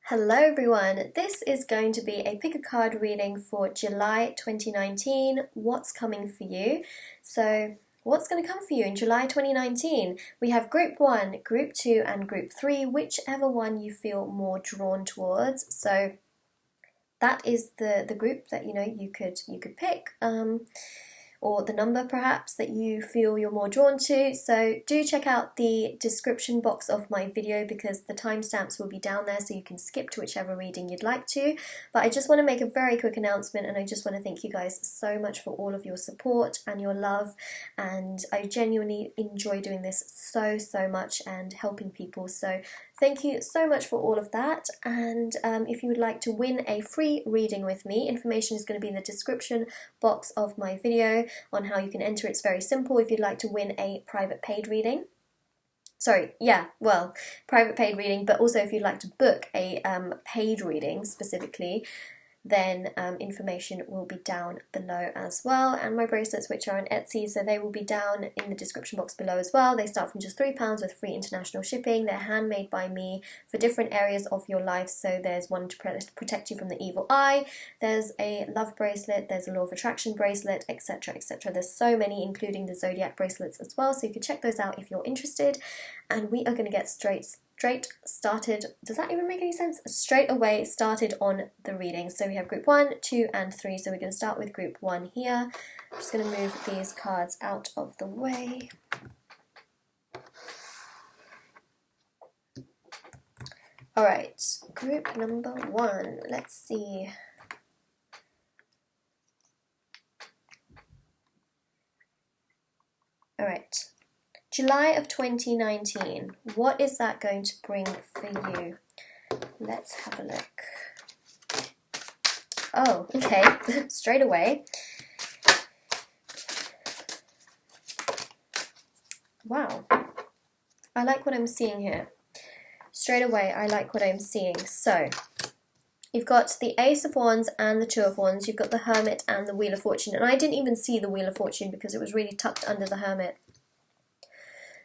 Hello everyone, this is going to be a pick a card reading for July 2019, what's coming for you. So what's going to come for you in July 2019? We have Group 1, Group 2 and Group 3, whichever one you feel more drawn towards. So that is the group that you could pick. Or the number perhaps that you feel you're more drawn to. So do check out the description box of my video because the timestamps will be down there so you can skip to whichever reading you'd like to. But I just want to make a very quick announcement, and I just want to thank you guys so much for all of your support and your love, and I genuinely enjoy doing this so much and helping people. So thank you so much for all of that, and if you would like to win a free reading with me, information is going to be in the description box of my video on how you can enter. It's very simple. If you'd like to win a private paid reading, private paid reading, but also if you'd like to book a paid reading specifically, then information will be down below as well. And my bracelets, which are on Etsy, so they will be down in the description box below as well. They start from just £3 with free international shipping. They're handmade by me for different areas of your life. So there's one to protect you from the evil eye, there's a love bracelet, there's a law of attraction bracelet, etc, etc. There's so many, including the zodiac bracelets as well, so you can check those out if you're interested. And we are going to get straight started. Does that even make any sense? Straight away started on the reading. So we have Group 1, 2 and 3. So we're going to start with Group 1 here. I'm just going to move these cards out of the way. Alright, group number 1. Let's see. Alright. July of 2019, what is that going to bring for you? Let's have a look. Oh, okay, straight away. Wow, I like what I'm seeing here. Straight away, I like what I'm seeing. So, you've got the Ace of Wands and the Two of Wands. You've got the Hermit and the Wheel of Fortune. And I didn't even see the Wheel of Fortune because it was really tucked under the Hermit.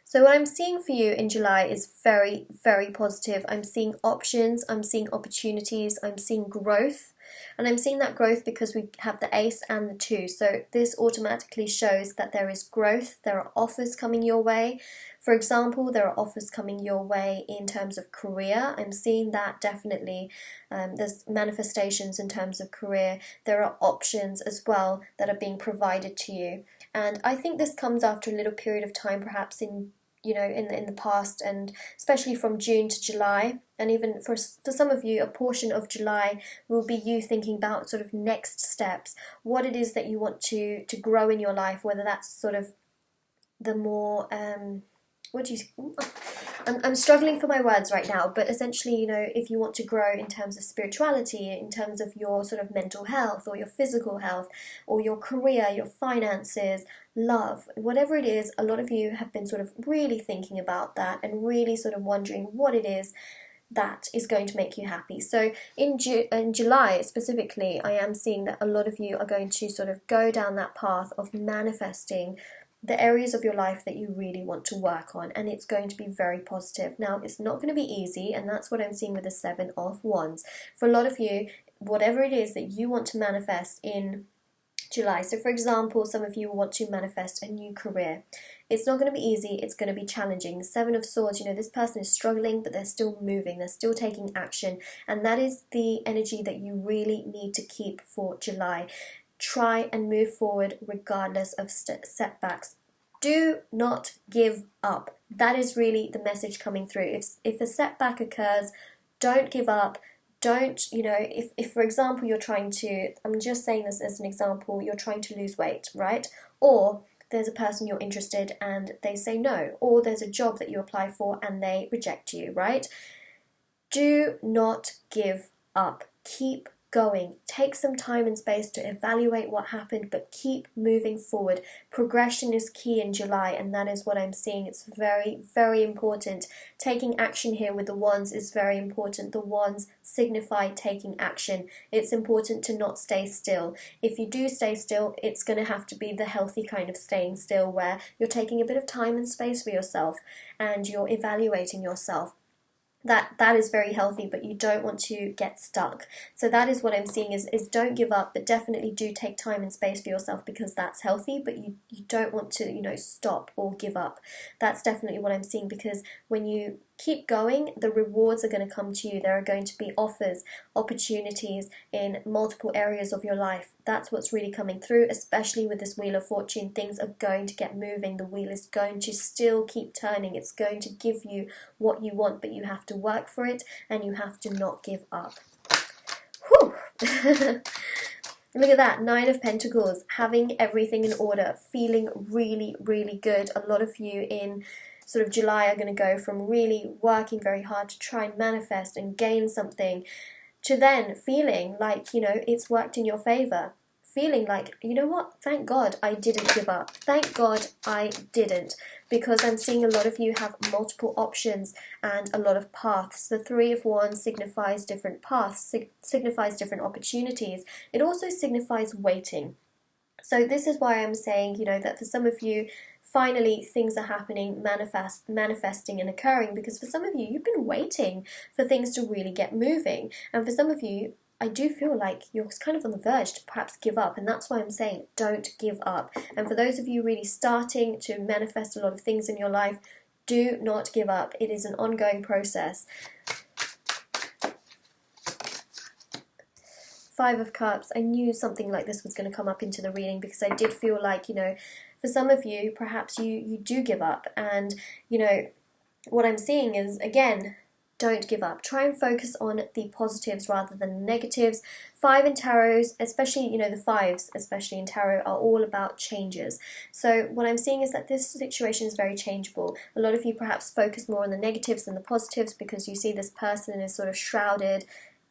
So what I'm seeing for you in July is very positive. I'm seeing options, I'm seeing opportunities, I'm seeing growth. And I'm seeing that growth because we have the Ace and the 2. So this automatically shows that there is growth, there are offers coming your way. For example, there are offers coming your way in terms of career. I'm seeing that definitely. There's manifestations in terms of career. There are options as well that are being provided to you. And I think this comes after a little period of time, perhaps in the past, and especially from June to July, and even for some of you, a portion of July will be you thinking about sort of next steps, what it is that you want to grow in your life, whether that's sort of the more I'm struggling for my words right now, but essentially, if you want to grow in terms of spirituality, in terms of your sort of mental health or your physical health or your career, your finances, love, whatever it is, a lot of you have been sort of really thinking about that and really sort of wondering what it is that is going to make you happy. So in July specifically, I am seeing that a lot of you are going to sort of go down that path of manifesting the areas of your life that you really want to work on, and it's going to be very positive. Now, it's not going to be easy, and that's what I'm seeing with the 7 of Wands. For a lot of you, whatever it is that you want to manifest in July, so for example, some of you want to manifest a new career. It's not going to be easy, it's going to be challenging. The 7 of Swords, this person is struggling, but they're still moving, they're still taking action, and that is the energy that you really need to keep for July. Try and move forward regardless of setbacks. Do not give up. That is really the message coming through. If a setback occurs, don't give up. Don't, if for example you're trying to, I'm just saying this as an example, you're trying to lose weight, right? Or there's a person you're interested and they say no. Or there's a job that you apply for and they reject you, right? Do not give up. Keep going. Take some time and space to evaluate what happened, but keep moving forward. Progression is key in July, and that is what I'm seeing. It's very important. Taking action here with the Wands is very important. The Wands signify taking action. It's important to not stay still. If you do stay still, it's going to have to be the healthy kind of staying still, where you're taking a bit of time and space for yourself and you're evaluating yourself. that is very healthy, but you don't want to get stuck. So that is what I'm seeing is don't give up, but definitely do take time and space for yourself, because that's healthy, but you don't want to, you know, stop or give up. That's definitely what I'm seeing, because when you keep going, the rewards are going to come to you. There are going to be offers, opportunities in multiple areas of your life. That's what's really coming through, especially with this Wheel of Fortune. Things are going to get moving. The wheel is going to still keep turning. It's going to give you what you want, but you have to work for it, and you have to not give up. Whew! Look at that, 9 of Pentacles, having everything in order, feeling really, really good. A lot of you in sort of July are going to go from really working very hard to try and manifest and gain something, to then feeling like, you know, it's worked in your favor. Feeling like, you know what, thank God I didn't give up. Thank God I didn't. Because I'm seeing a lot of you have multiple options and a lot of paths. The 3 of Wands signifies different paths, signifies different opportunities. It also signifies waiting. So this is why I'm saying, you know, that for some of you, finally things are happening, manifesting and occurring, because for some of you, you've been waiting for things to really get moving. And for some of you, I do feel like you're kind of on the verge to perhaps give up, and that's why I'm saying don't give up. And for those of you really starting to manifest a lot of things in your life, do not give up. It is an ongoing process. 5 of Cups. I knew something like this was going to come up into the reading, because I did feel like, you know, for some of you, perhaps you do give up. And, you know, what I'm seeing is, again, don't give up. Try and focus on the positives rather than the negatives. 5 in tarot, especially, you know, the 5s, especially in tarot, are all about changes. So what I'm seeing is that this situation is very changeable. A lot of you perhaps focus more on the negatives than the positives, because you see this person is sort of shrouded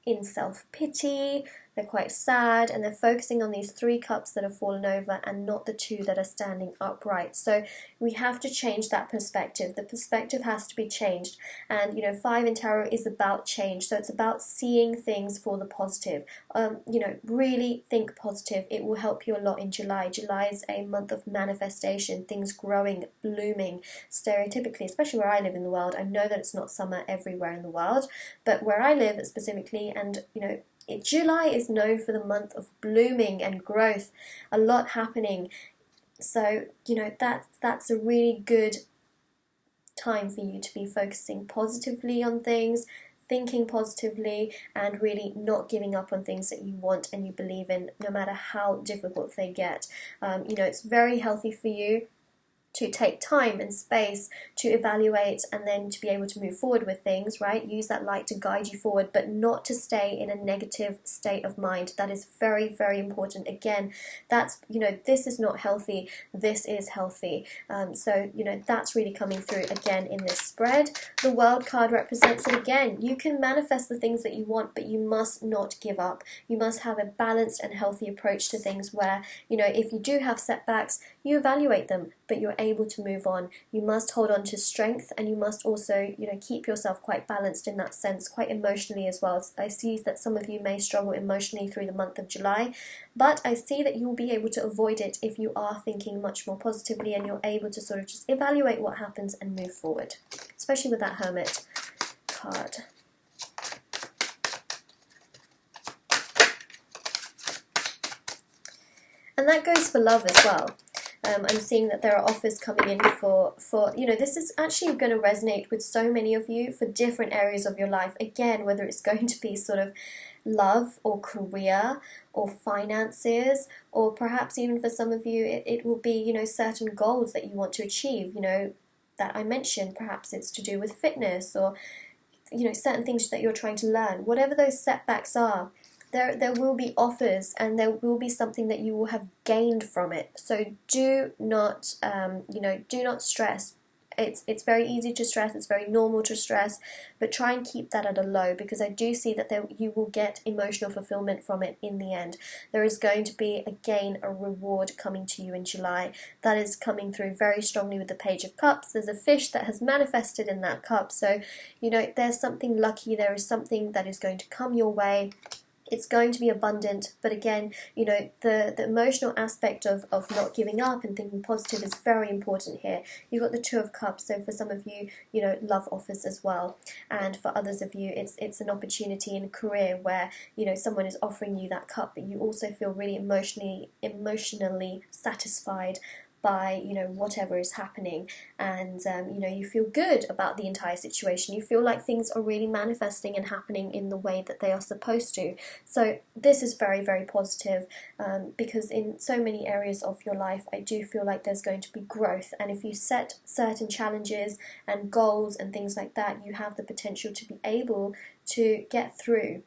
in self-pity. They're quite sad, and they're focusing on these 3 cups that have fallen over and not the 2 that are standing upright. So we have to change that perspective. The perspective has to be changed. And, you know, 5 in tarot is about change. So it's about seeing things for the positive. You know, really think positive. It will help you a lot in July. July is a month of manifestation, things growing, blooming, stereotypically, especially where I live in the world. I know that it's not summer everywhere in the world, but where I live specifically, and, you know, July is known for the month of blooming and growth, a lot happening. So, you know, that's a really good time for you to be focusing positively on things, thinking positively, and really not giving up on things that you want and you believe in, no matter how difficult they get. You know, it's very healthy for you to take time and space to evaluate and then to be able to move forward with things, right? Use that light to guide you forward, but not to stay in a negative state of mind. That is very, very important. Again, that's, you know, this is not healthy. This is healthy. So, you know, that's really coming through again in this spread. The World card represents it again. You can manifest the things that you want, but you must not give up. You must have a balanced and healthy approach to things where, you know, if you do have setbacks, you evaluate them, but you're able to move on. You must hold on to strength, and you must also, you know, keep yourself quite balanced in that sense, quite emotionally as well. I see that some of you may struggle emotionally through the month of July, but I see that you'll be able to avoid it if you are thinking much more positively, and you're able to sort of just evaluate what happens and move forward, especially with that Hermit card. And that goes for love as well. I'm seeing that there are offers coming in for, you know, this is actually going to resonate with so many of you for different areas of your life. Again, whether it's going to be sort of love or career or finances, or perhaps even for some of you, it will be, you know, certain goals that you want to achieve, you know, that I mentioned. Perhaps it's to do with fitness, or, you know, certain things that you're trying to learn. Whatever those setbacks are, there will be offers, and there will be something that you will have gained from it. So do not, you know, do not stress. It's very easy to stress. It's very normal to stress, but try and keep that at a low, because I do see that you will get emotional fulfillment from it in the end. There is going to be, again, a reward coming to you in July. That is coming through very strongly with the Page of Cups. There's a fish that has manifested in that cup. So, you know, there's something lucky. There is something that is going to come your way. It's going to be abundant, but again, you know, the emotional aspect of not giving up and thinking positive is very important here. You've got the Two of Cups, so for some of you, you know, love offers as well. And for others of you, it's an opportunity in a career where, you know, someone is offering you that cup, but you also feel really emotionally satisfied by, you know, whatever is happening, and you know, you feel good about the entire situation. You feel like things are really manifesting and happening in the way that they are supposed to. So this is very, very positive, because in so many areas of your life, I do feel like there's going to be growth, and if you set certain challenges and goals and things like that, you have the potential to be able to get through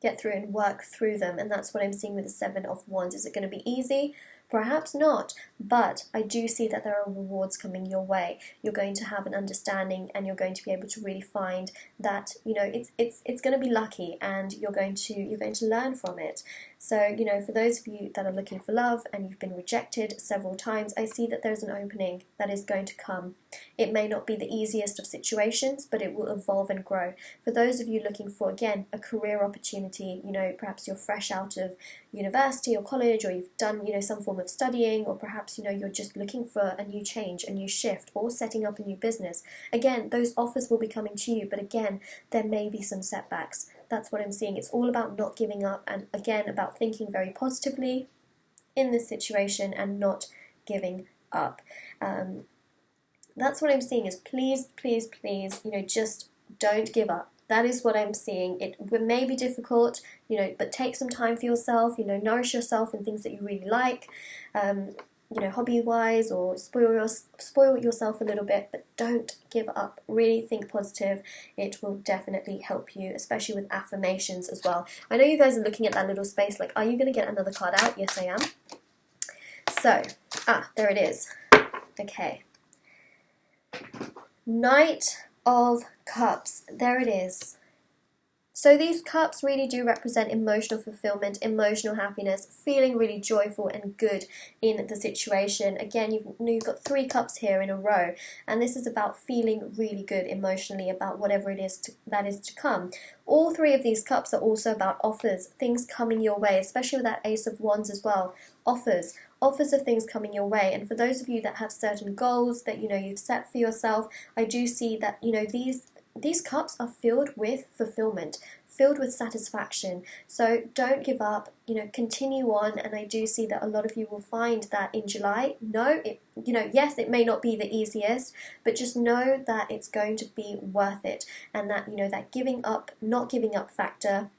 and work through them. And that's what I'm seeing with the Seven of Wands. Is it going to be easy? Perhaps not, but I do see that there are rewards coming your way. You're going to have an understanding, and you're going to be able to really find that, you know, it's going to be lucky, and you're going to learn from it. So, you know, for those of you that are looking for love and you've been rejected several times, I see that there's an opening that is going to come. It may not be the easiest of situations, but it will evolve and grow. For those of you looking for, again, a career opportunity, you know, perhaps you're fresh out of university or college, or you've done, you know, some form of studying, or perhaps, you know, you're just looking for a new change, a new shift, or setting up a new business. Again, those offers will be coming to you, but again, there may be some setbacks. That's what I'm seeing. It's all about not giving up, and again, about thinking very positively in this situation and not giving up. That's what I'm seeing, is please, please, please, you know, just don't give up. That is what I'm seeing. It may be difficult, you know, but take some time for yourself, you know, nourish yourself in things that you really like, you know, hobby-wise, or spoil yourself a little bit, but don't give up. Really think positive. It will definitely help you, especially with affirmations as well. I know you guys are looking at that little space like, are you going to get another card out? Yes, I am. So, there it is. Okay. Knight of Cups. There it is. So these cups really do represent emotional fulfillment, emotional happiness, feeling really joyful and good in the situation. Again, you've got 3 cups here in a row, and this is about feeling really good emotionally about whatever it is that is to come. All 3 of these cups are also about offers, things coming your way, especially with that Ace of Wands as well. Offers of things coming your way. And for those of you that have certain goals that, you know, you've set for yourself, I do see that, you know, these cups are filled with fulfillment, filled with satisfaction. So don't give up, you know, continue on. And I do see that a lot of you will find that in July, yes, it may not be the easiest, but just know that it's going to be worth it. And that, you know, that not giving up factor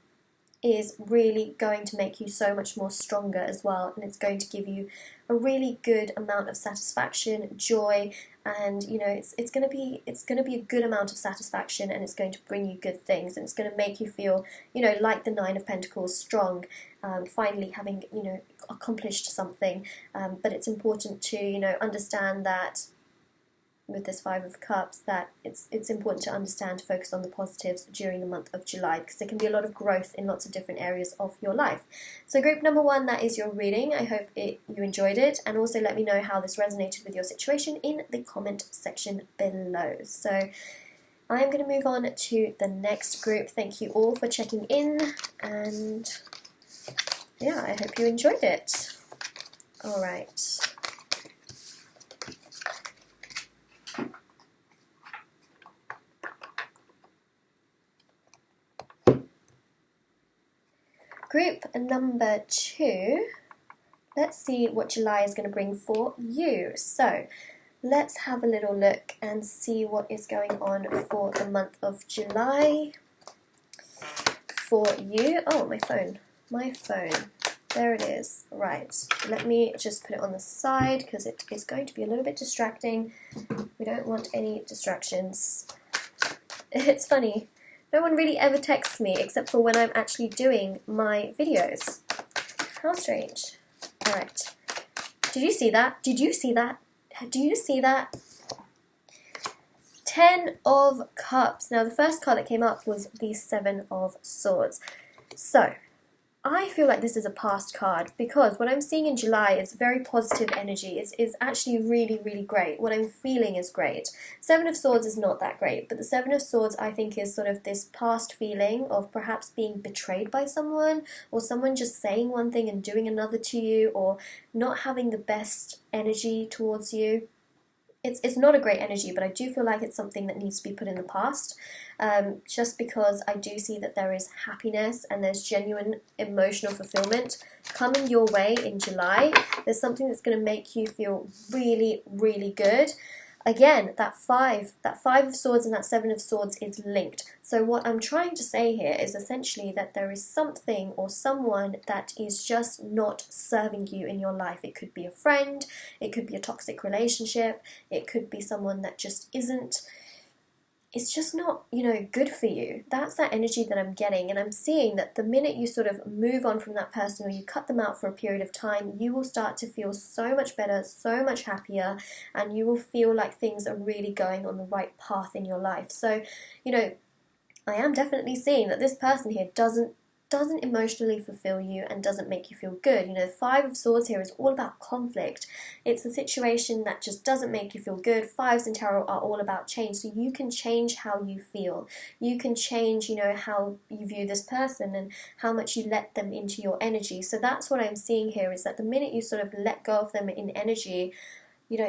is really going to make you so much more stronger as well, and it's going to give you a really good amount of satisfaction, joy, and, you know, it's going to be a good amount of satisfaction, and it's going to bring you good things, and it's going to make you feel, you know, like the Nine of Pentacles, strong, finally having, you know, accomplished something. But it's important to, you know, understand that with this Five of Cups, that it's important to understand, to focus on the positives during the month of July, because there can be a lot of growth in lots of different areas of your life. So group number 1, that is your reading. I hope you enjoyed it, and also let me know how this resonated with your situation in the comment section below. So I'm going to move on to the next group. Thank you all for checking in, and yeah, I hope you enjoyed it. Alright. Group number 2, let's see what July is going to bring for you. So let's have a little look and see what is going on for the month of July for you. Oh, my phone. There it is. Right, let me just put it on the side because it is going to be a little bit distracting. We don't want any distractions. It's funny. No one really ever texts me except for when I'm actually doing my videos. How strange. Alright. Did you see that? Do you see that? 10 of Cups. Now, the first card that came up was the 7 of Swords. So, I feel like this is a past card, because what I'm seeing in July is very positive energy. It's actually really, really great. What I'm feeling is great. Seven of Swords is not that great, but the Seven of Swords, I think, is sort of this past feeling of perhaps being betrayed by someone, or someone just saying one thing and doing another to you, or not having the best energy towards you. It's not a great energy, but I do feel like it's something that needs to be put in the past, just because I do see that there is happiness and there's genuine emotional fulfillment coming your way in July. There's something that's going to make you feel really, really good. Again, that five of Swords and that Seven of Swords is linked. So what I'm trying to say here is essentially that there is something or someone that is just not serving you in your life. It could be a friend, it could be a toxic relationship, it could be someone that just isn't, it's just not, good for you. That's that energy that I'm getting, and I'm seeing that the minute you sort of move on from that person, or you cut them out for a period of time, you will start to feel so much better, so much happier, and you will feel like things are really going on the right path in your life. So, I am definitely seeing that this person here doesn't emotionally fulfill you and doesn't make you feel good. The Five of Swords here is all about conflict. It's a situation that just doesn't make you feel good. Fives in tarot are all about change, so you can change how you feel. You can change, how you view this person and how much you let them into your energy. So that's what I'm seeing here, is that the minute you sort of let go of them in energy,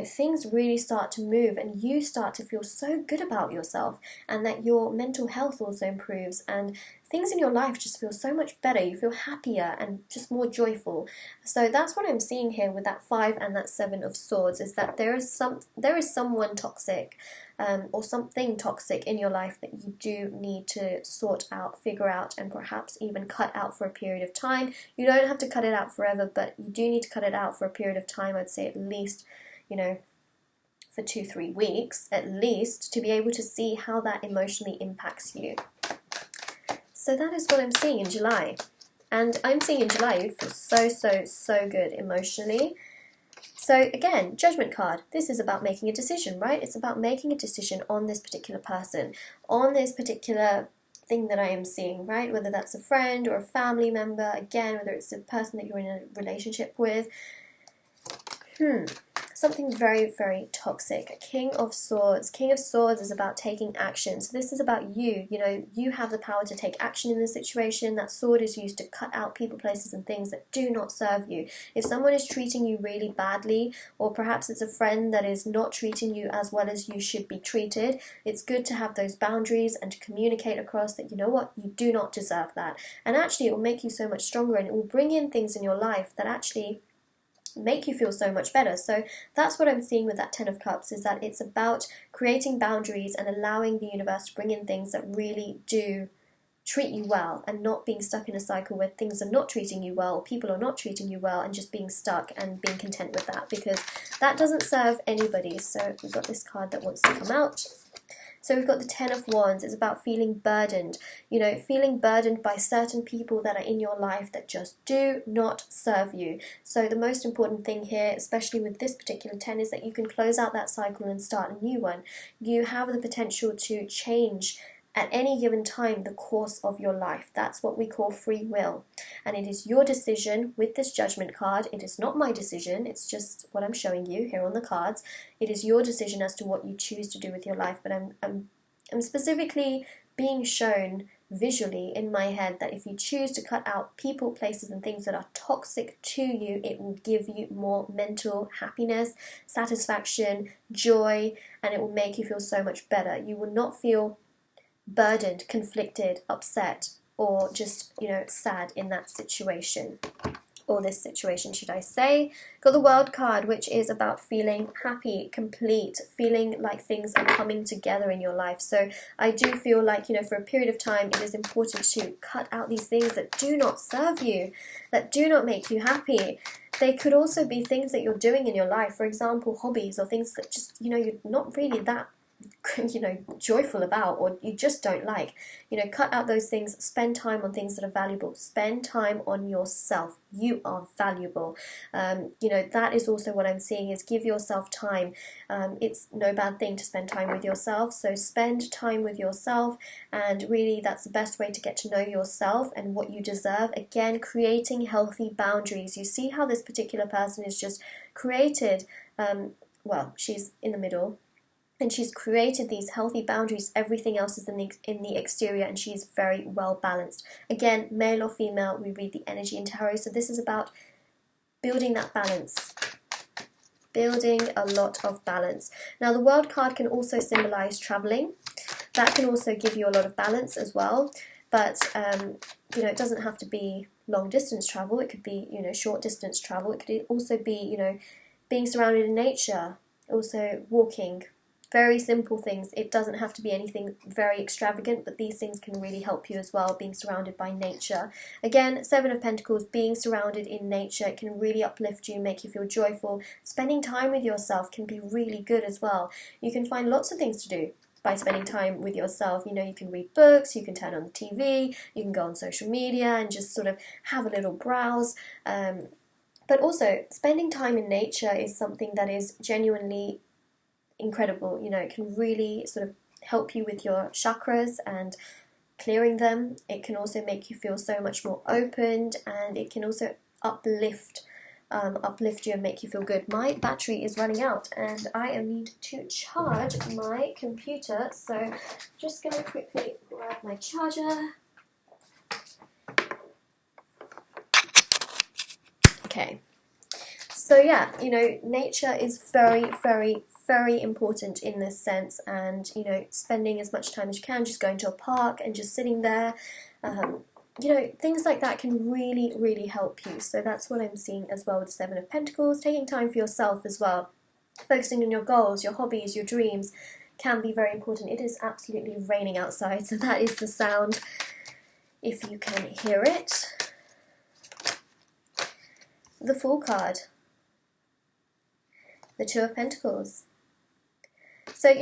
things really start to move, and you start to feel so good about yourself, and that your mental health also improves, and things in your life just feel so much better. You feel happier and just more joyful. So that's what I'm seeing here with that Five and that Seven of Swords, is that there is someone toxic, or something toxic in your life that you do need to sort out, figure out, and perhaps even cut out for a period of time. You don't have to cut it out forever, but you do need to cut it out for a period of time. I'd say at least, for 2-3 weeks at least, to be able to see how that emotionally impacts you. So that is what I'm seeing in July. And I'm seeing in July you feel so good emotionally. So again, Judgment card. This is about making a decision, right? It's about making a decision on this particular person, on this particular thing that I am seeing, right? Whether that's a friend or a family member, again, whether it's a person that you're in a relationship with. Something very, very toxic. King of Swords. King of Swords is about taking action. So this is about you. You have the power to take action in this situation. That sword is used to cut out people, places, and things that do not serve you. If someone is treating you really badly, or perhaps it's a friend that is not treating you as well as you should be treated, it's good to have those boundaries and to communicate across that, you do not deserve that. And actually, it will make you so much stronger, and it will bring in things in your life that actually make you feel so much better. So that's what I'm seeing with that Ten of Cups, is that it's about creating boundaries and allowing the universe to bring in things that really do treat you well, and not being stuck in a cycle where things are not treating you well, or people are not treating you well, and just being stuck and being content with that, because that doesn't serve anybody. So we've got this card that wants to come out. So we've got the Ten of Wands. It's about feeling burdened, feeling burdened by certain people that are in your life that just do not serve you. So the most important thing here, especially with this particular 10, is that you can close out that cycle and start a new one. You have the potential to change at any given time the course of your life. That's what we call free will. And it is your decision with this Judgment card. It is not my decision. It's just what I'm showing you here on the cards. It is your decision as to what you choose to do with your life. But I'm specifically being shown visually in my head that if you choose to cut out people, places, and things that are toxic to you, it will give you more mental happiness, satisfaction, joy, and it will make you feel so much better. You will not feel burdened, conflicted, upset, or just, sad in that situation, or this situation, should I say. Got the World card, which is about feeling happy, complete, feeling like things are coming together in your life. So I do feel like, for a period of time, it is important to cut out these things that do not serve you, that do not make you happy. They could also be things that you're doing in your life, for example, hobbies, or things that just, you're not really that joyful about, or you just don't like. Cut out those things. Spend time on things that are valuable. Spend time on yourself. You are valuable. That is also what I'm seeing, is give yourself time. It's no bad thing to spend time with yourself, so spend time with yourself, and really that's the best way to get to know yourself and what you deserve. Again, creating healthy boundaries. You see how this particular person is just created, she's in the middle, and she's created these healthy boundaries. Everything else is in the exterior, and she's very well balanced. Again, male or female, we read the energy in tarot, so this is about building that balance. Building a lot of balance. Now, the World card can also symbolize traveling. That can also give you a lot of balance as well. But, it doesn't have to be long distance travel. It could be, short distance travel. It could also be, being surrounded in nature. Also walking. Very simple things. It doesn't have to be anything very extravagant, but these things can really help you as well, being surrounded by nature. Again, Seven of Pentacles, being surrounded in nature, it can really uplift you, make you feel joyful. Spending time with yourself can be really good as well. You can find lots of things to do by spending time with yourself. You can read books, you can turn on the TV, you can go on social media and just sort of have a little browse. But also, spending time in nature is something that is genuinely incredible. It can really sort of help you with your chakras and clearing them. It can also make you feel so much more opened, and it can also uplift you and make you feel good. My battery is running out and I need to charge my computer, so I'm just going to quickly grab my charger. Okay. So yeah, nature is very, very, very important in this sense, and spending as much time as you can, just going to a park and just sitting there, things like that can really, really help you. So that's what I'm seeing as well with the Seven of Pentacles. Taking time for yourself as well, focusing on your goals, your hobbies, your dreams can be very important. It is absolutely raining outside, so that is the sound, if you can hear it. The Fool card. The Two of Pentacles. So,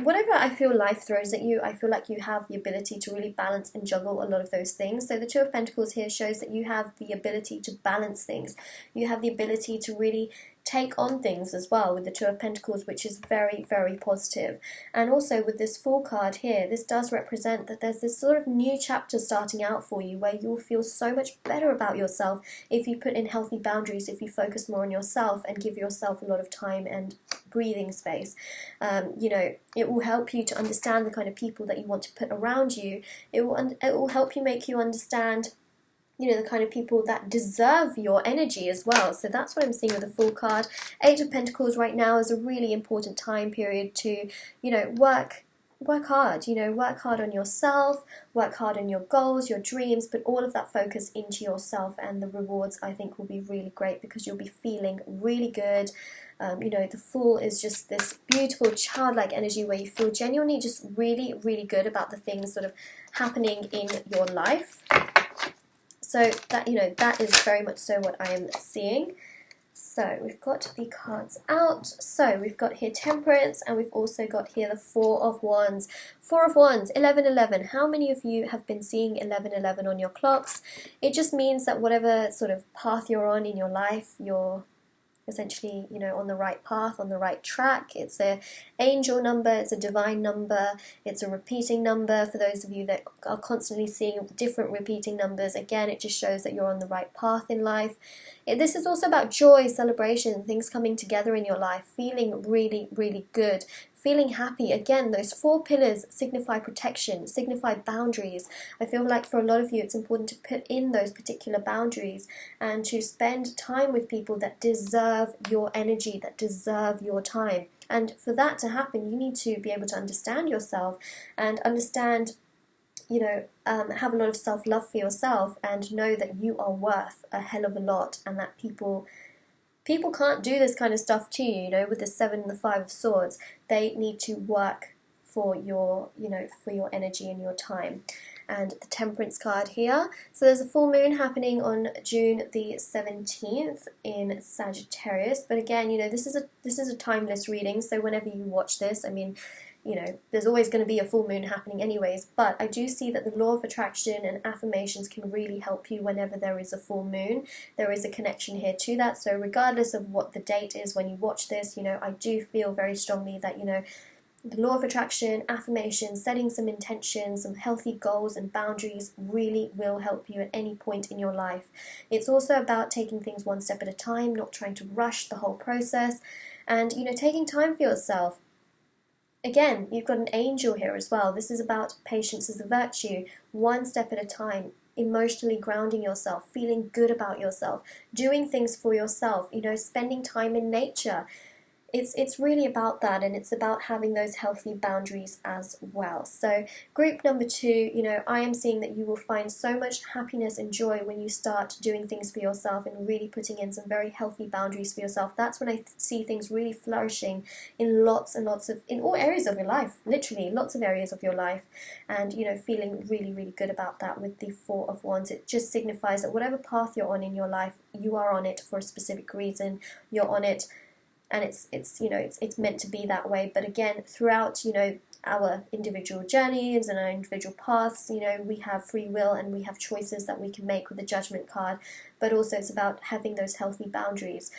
whatever I feel life throws at you, I feel like you have the ability to really balance and juggle a lot of those things. So the Two of Pentacles here shows that you have the ability to balance things. You have the ability to really take on things as well with the Two of Pentacles, which is very, very positive. And also with this Fool card here, this does represent that there's this sort of new chapter starting out for you, where you'll feel so much better about yourself if you put in healthy boundaries, if you focus more on yourself and give yourself a lot of time and breathing space. It will help you to understand the kind of people that you want to put around you. It will help you, make you understand the kind of people that deserve your energy as well. So that's what I'm seeing with the Fool card. Eight of Pentacles right now is a really important time period to, work hard, work hard on yourself, work hard on your goals, your dreams, but all of that focus into yourself, and the rewards, I think, will be really great because you'll be feeling really good. The Fool is just this beautiful childlike energy where you feel genuinely just really, really good about the things sort of happening in your life. So that, that is very much so what I am seeing. So we've got the cards out. So we've got here Temperance, and we've also got here the Four of Wands. Four of Wands, 1111. How many of you have been seeing 1111 on your clocks? It just means that whatever sort of path you're on in your life, you're essentially, on the right path, on the right track. It's an angel number, it's a divine number, it's a repeating number. For those of you that are constantly seeing different repeating numbers, again, it just shows that you're on the right path in life. This is also about joy, celebration, things coming together in your life, feeling really, really good, feeling happy. Again, those four pillars signify protection, signify boundaries. I feel like for a lot of you, it's important to put in those particular boundaries and to spend time with people that deserve your energy, that deserve your time. And for that to happen, you need to be able to understand yourself and understand, have a lot of self-love for yourself, and know that you are worth a hell of a lot, and that people can't do this kind of stuff to you, with the Seven and the Five of Swords. They need to work for your, for your energy and your time. and the Temperance card here. So there's a full moon happening on June the 17th in Sagittarius, but again, you know, this is a timeless reading, so whenever you watch this, I mean, you know, there's always going to be a full moon happening anyways, but I do see that the law of attraction and affirmations can really help you whenever there is a full moon. There is a connection here to that, so regardless of what the date is when you watch this, you know, I do feel very strongly that, you know, the law of attraction, affirmations, setting some intentions, some healthy goals and boundaries really will help you at any point in your life. It's also about taking things one step at a time, not trying to rush the whole process, and, you know, taking time for yourself. Again, you've got an angel here as well. This is about patience as a virtue, one step at a time, emotionally grounding yourself, feeling good about yourself, doing things for yourself, you know, spending time in nature. It's really about that, and it's about having those healthy boundaries as well. So group number 2, you know, I am seeing that you will find so much happiness and joy when you start doing things for yourself and really putting in some very healthy boundaries for yourself. That's when I see things really flourishing in lots and lots of, in all areas of your life, literally lots of areas of your life, and, you know, feeling really, really good about that with the 4 of Wands. It just signifies that whatever path you're on in your life, you are on it for a specific reason. You're on it, and it's you know, it's meant to be that way. But again, throughout, you know, our individual journeys and our individual paths, you know, we have free will and we have choices that we can make with the Judgment card, but also it's about having those healthy boundaries,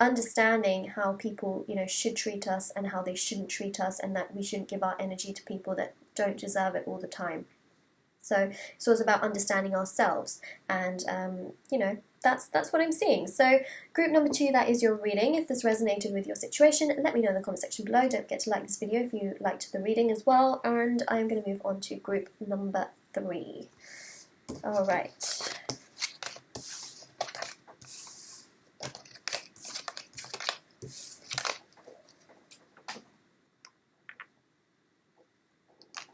understanding how people, you know, should treat us and how they shouldn't treat us, and that we shouldn't give our energy to people that don't deserve it all the time. So it's also about understanding ourselves, and you know, that's what I'm seeing. So group number 2, that is your reading. If this resonated with your situation, let me know in the comment section below. Don't forget to like this video if you liked the reading as well. And I'm going to move on to group number 3. All right.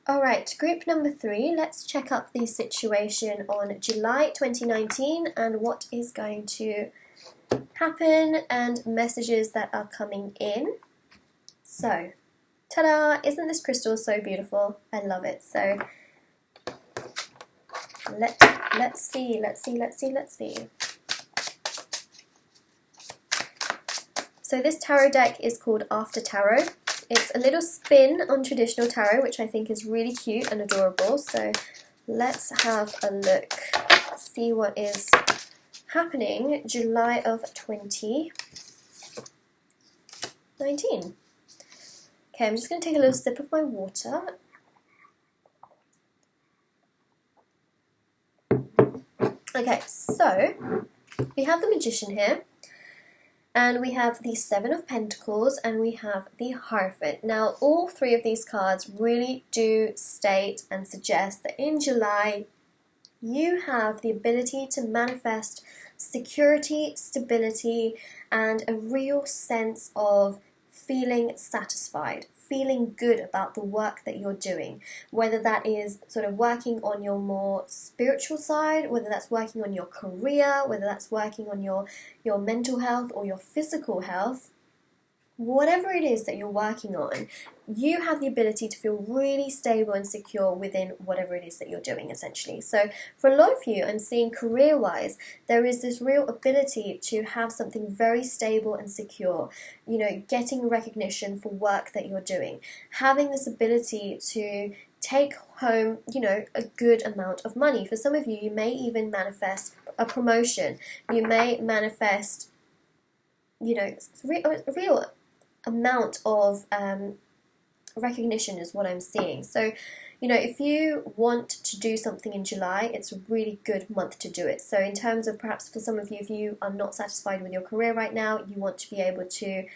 Alright, group number 3, let's check up the situation on July 2019 and what is going to happen and messages that are coming in. So, ta-da! Isn't this crystal so beautiful? I love it. So, let's see. So this tarot deck is called After Tarot. It's a little spin on traditional tarot, which I think is really cute and adorable. So let's have a look, see what is happening July of 2019. Okay, I'm just going to take a little sip of my water. Okay, so we have the Magician here. And we have the 7 of Pentacles, and we have the Hierophant. Now, all 3 of these cards really do state and suggest that in July, you have the ability to manifest security, stability, and a real sense of feeling satisfied, feeling good about the work that you're doing, whether that is sort of working on your more spiritual side, whether that's working on your career, whether that's working on your mental health or your physical health. Whatever it is that you're working on, you have the ability to feel really stable and secure within whatever it is that you're doing, essentially. So for a lot of you, I'm seeing career-wise, there is this real ability to have something very stable and secure, you know, getting recognition for work that you're doing, having this ability to take home, you know, a good amount of money. For some of you, you may even manifest a promotion. You may manifest, you know, a real amount of recognition is what I'm seeing. So, you know, if you want to do something in July, it's a really good month to do it. So in terms of perhaps for some of you, if you are not satisfied with your career right now, you want to be able to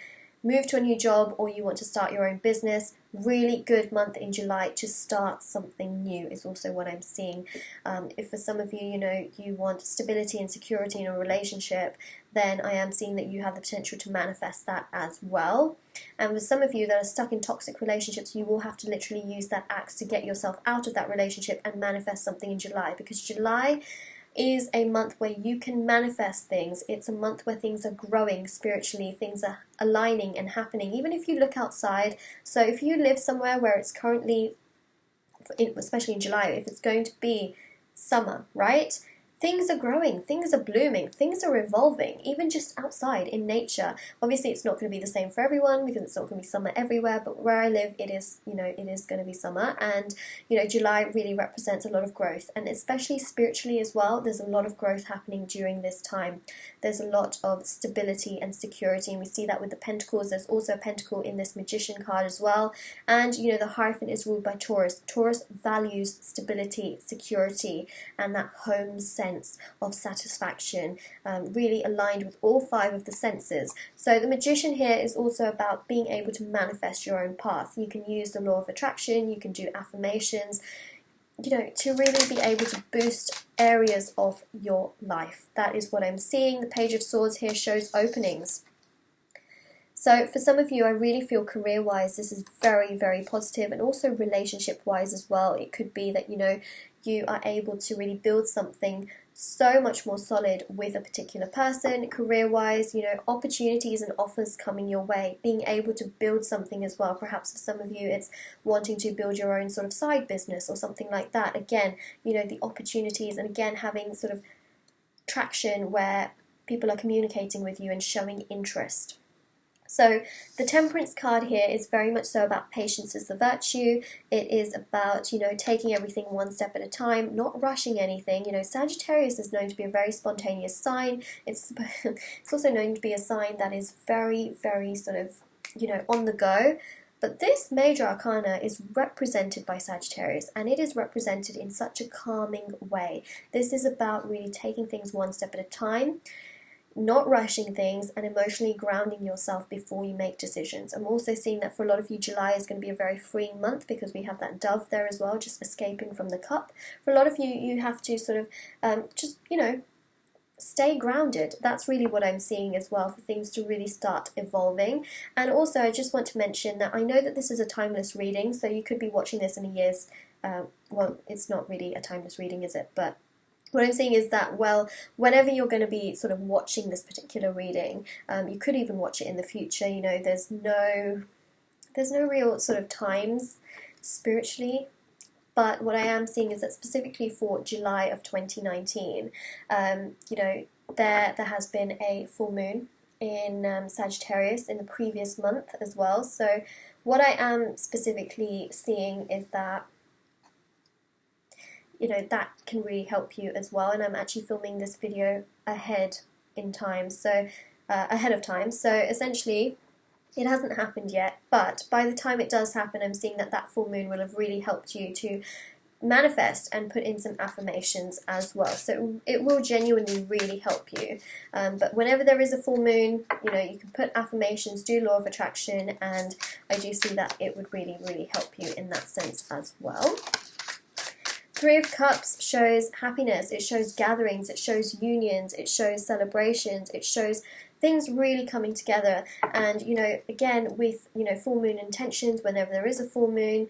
move to a new job, or you want to start your own business, really good month in July to start something new is also what I'm seeing. If for some of you, you know, you want stability and security in a relationship, then I am seeing that you have the potential to manifest that as well. And for some of you that are stuck in toxic relationships, you will have to literally use that axe to get yourself out of that relationship and manifest something in July, because July is a month where you can manifest things. It's a month where things are growing spiritually, things are aligning and happening, even if you look outside. So if you live somewhere where it's currently especially in July, if it's going to be summer, right? Things are growing, things are blooming, things are evolving, even just outside in nature. Obviously, it's not going to be the same for everyone because it's not going to be summer everywhere, but where I live, it is, it is going to be summer. And, July really represents a lot of growth, and especially spiritually as well, there's a lot of growth happening during this time. There's a lot of stability and security, and we see that with the Pentacles. There's also a Pentacle in this Magician card as well. And, the Hierophant is ruled by Taurus. Taurus values stability, security, and that home sense of satisfaction, really aligned with all 5 of the senses. So the Magician here is also about being able to manifest your own path. You can use the law of attraction, you can do affirmations, to really be able to boost areas of your life. That is what I'm seeing. The Page of Swords here shows openings. So for some of you, I really feel career-wise, this is very, very positive, and also relationship-wise as well. It could be that, you are able to really build something so much more solid with a particular person. Career-wise, opportunities and offers coming your way, being able to build something as well. Perhaps for some of you, it's wanting to build your own sort of side business or something like that. Again, the opportunities, and again, having sort of traction where people are communicating with you and showing interest. So the Temperance card here is very much so about patience is the virtue. It is about, taking everything one step at a time, not rushing anything. Sagittarius is known to be a very spontaneous sign. It's also known to be a sign that is very, very sort of, on the go. But this major arcana is represented by Sagittarius, and it is represented in such a calming way. This is about really taking things one step at a time, not rushing things, and emotionally grounding yourself before you make decisions. I'm also seeing that for a lot of you, July is going to be a very freeing month because we have that dove there as well, just escaping from the cup. For a lot of you, you have to sort of stay grounded. That's really what I'm seeing as well, for things to really start evolving. And also, I just want to mention that I know that this is a timeless reading, so you could be watching this in a year's, well, it's not really a timeless reading, is it? But what I'm saying is that, well, whenever you're going to be sort of watching this particular reading, you could even watch it in the future. There's no real sort of times spiritually. But what I am seeing is that specifically for July of 2019, there has been a full moon in Sagittarius in the previous month as well. So what I am specifically seeing is that that can really help you as well. And I'm actually filming this video ahead of time. So essentially, it hasn't happened yet, but by the time it does happen, I'm seeing that full moon will have really helped you to manifest and put in some affirmations as well. So it will genuinely really help you. But whenever there is a full moon, you can put affirmations, do law of attraction, and I do see that it would really, really help you in that sense as well. 3 of Cups shows happiness, it shows gatherings, it shows unions, it shows celebrations, it shows things really coming together. And, again, with, full moon intentions, whenever there is a full moon,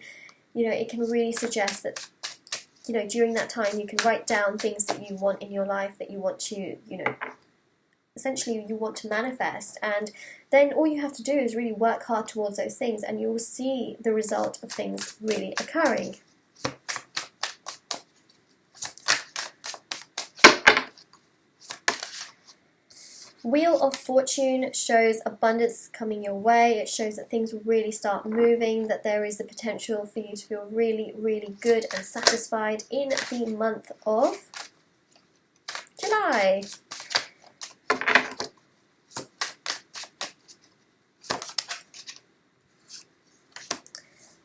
it can really suggest that, during that time you can write down things that you want in your life, that you want to, essentially you want to manifest. And then all you have to do is really work hard towards those things, and you will see the result of things really occurring. Wheel of Fortune shows abundance coming your way. It shows that things will really start moving, that there is the potential for you to feel really, really good and satisfied in the month of July.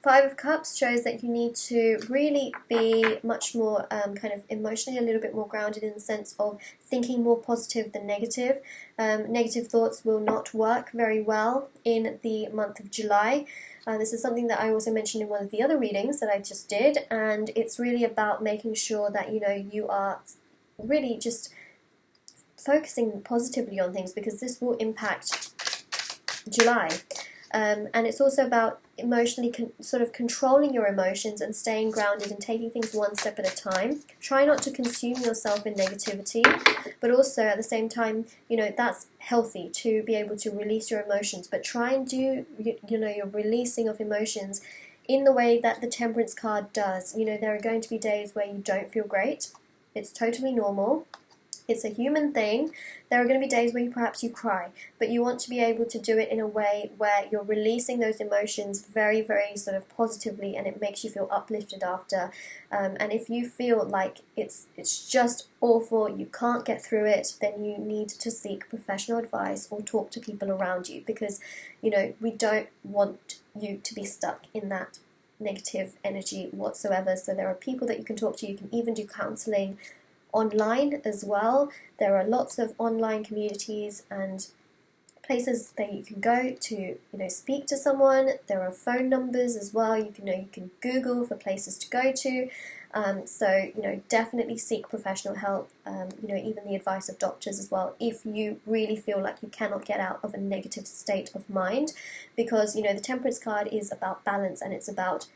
Five of Cups shows that you need to really be much more kind of emotionally a little bit more grounded, in the sense of thinking more positive than negative. Negative thoughts will not work very well in the month of July. This is something that I also mentioned in one of the other readings that I just did, and it's really about making sure that you are really just focusing positively on things, because this will impact July. And it's also about emotionally sort of controlling your emotions and staying grounded and taking things one step at a time. Try not to consume yourself in negativity, but also at the same time, that's healthy to be able to release your emotions. But try and do, your releasing of emotions in the way that the Temperance card does. You know, there are going to be days where you don't feel great. It's totally normal. It's a human thing. There are going to be days where perhaps you cry, but you want to be able to do it in a way where you're releasing those emotions very, very sort of positively, and it makes you feel uplifted after. And if you feel like it's just awful, you can't get through it, then you need to seek professional advice or talk to people around you, because, you know, we don't want you to be stuck in that negative energy whatsoever. So there are people that you can talk to. You can even do counseling online as well. There are lots of online communities and places that you can go to, you know, speak to someone. There are phone numbers as well. You can Google for places to go to. So, you know, definitely seek professional help. You know, even the advice of doctors as well, if you really feel like you cannot get out of a negative state of mind, because, you know, the Temperance card is about balance, and it's about,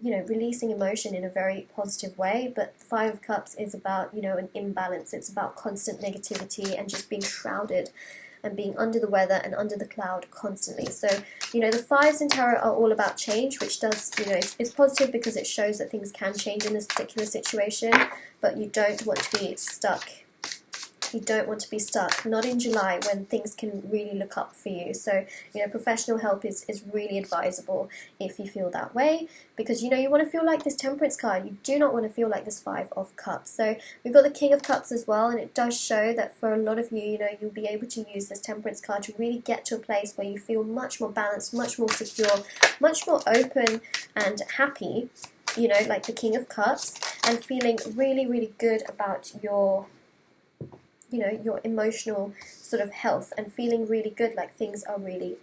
you know, releasing emotion in a very positive way. But the Five of Cups is about, you know, an imbalance. It's about constant negativity and just being shrouded and being under the weather and under the cloud constantly. So, you know, the fives in tarot are all about change, which does, you know, it's positive because it shows that things can change in this particular situation, but you don't want to be stuck. You don't want to be stuck, not in July when things can really look up for you. So, you know, professional help is really advisable if you feel that way, because, you know, you want to feel like this Temperance card. You do not want to feel like this Five of Cups. So we've got the King of Cups as well, and it does show that for a lot of you, you know, you'll be able to use this Temperance card to really get to a place where you feel much more balanced, much more secure, much more open and happy, you know, like the King of Cups, and feeling really, really good about your, you know, your emotional sort of health, and feeling really good, like things are really,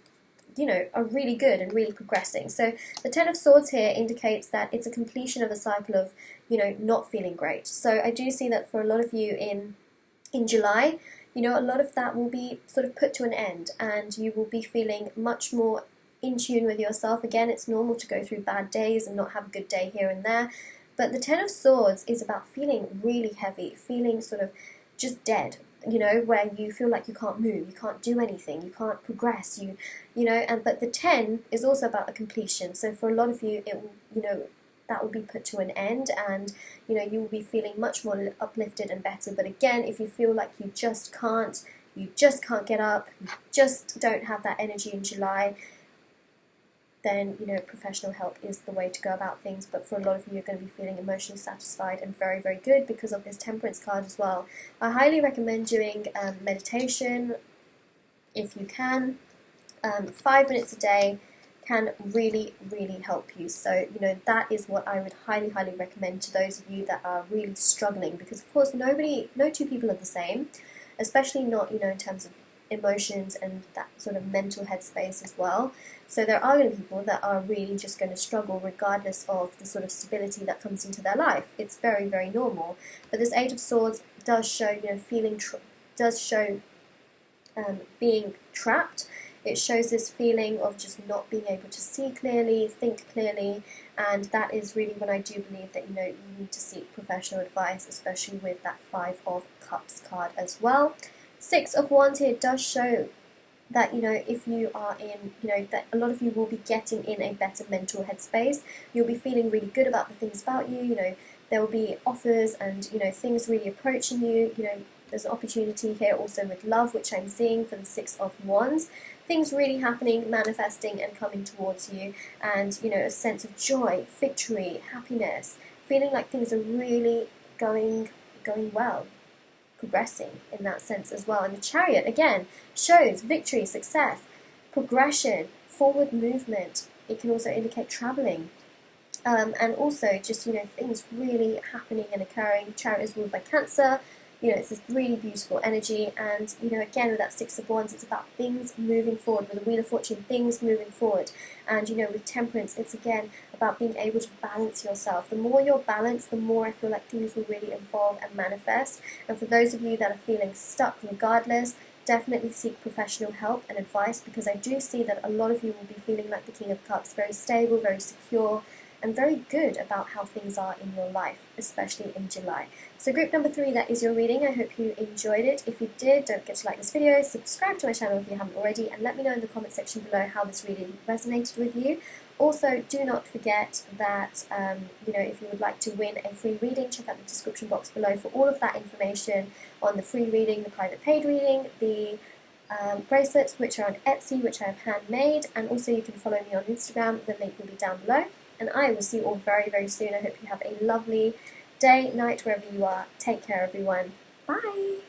you know, are really good and really progressing. So the Ten of Swords here indicates that it's a completion of a cycle of, you know, not feeling great. So I do see that for a lot of you in July, you know, a lot of that will be sort of put to an end, and you will be feeling much more in tune with yourself. Again, it's normal to go through bad days and not have a good day here and there, but the Ten of Swords is about feeling really heavy, feeling sort of just dead, you know, where you feel like you can't move, you can't do anything, you can't progress, you know. And but the 10 is also about a completion. So for a lot of you, it will, you know, that will be put to an end, and, you know, you will be feeling much more uplifted and better. But again, if you feel like you just can't get up, you just don't have that energy in July, then, you know, professional help is the way to go about things. But for a lot of you, you're going to be feeling emotionally satisfied and very, very good because of this Temperance card as well. I highly recommend doing meditation if you can. 5 minutes a day can really, really help you. So, you know, that is what I would highly, highly recommend to those of you that are really struggling, because of course no two people are the same, especially not, you know, in terms of emotions and that sort of mental headspace as well. So there are going to be people that are really just going to struggle regardless of the sort of stability that comes into their life. It's very, very normal. But this Eight of Swords does show, you know, being trapped. It shows this feeling of just not being able to see clearly, think clearly, and that is really when I do believe that, you know, you need to seek professional advice, especially with that Five of Cups card as well. Six of Wands here does show that, you know, if you are in, you know, that a lot of you will be getting in a better mental headspace. You'll be feeling really good about the things about you, you know, there will be offers and, you know, things really approaching you, you know. There's an opportunity here also with love, which I'm seeing for the Six of Wands. Things really happening, manifesting and coming towards you, and, you know, a sense of joy, victory, happiness, feeling like things are really going well, progressing in that sense as well. And the Chariot, again, shows victory, success, progression, forward movement. It can also indicate travelling. And also just, you know, things really happening and occurring. Chariot is ruled by Cancer. You know, it's this really beautiful energy, and, you know, again with that Six of Wands, it's about things moving forward. With the Wheel of Fortune, things moving forward. And, you know, with Temperance, it's again about being able to balance yourself. The more you're balanced, the more I feel like things will really evolve and manifest. And for those of you that are feeling stuck regardless, definitely seek professional help and advice, because I do see that a lot of you will be feeling like the King of Cups, very stable, very secure, and very good about how things are in your life, especially in July. So group number 3, that is your reading. I hope you enjoyed it. If you did, don't forget to like this video, subscribe to my channel if you haven't already, and let me know in the comment section below how this reading resonated with you. Also, do not forget that, if you would like to win a free reading, check out the description box below for all of that information on the free reading, the private paid reading, the bracelets, which are on Etsy, which I have handmade, and also you can follow me on Instagram. The link will be down below. And I will see you all very, very soon. I hope you have a lovely day, night, wherever you are. Take care, everyone. Bye!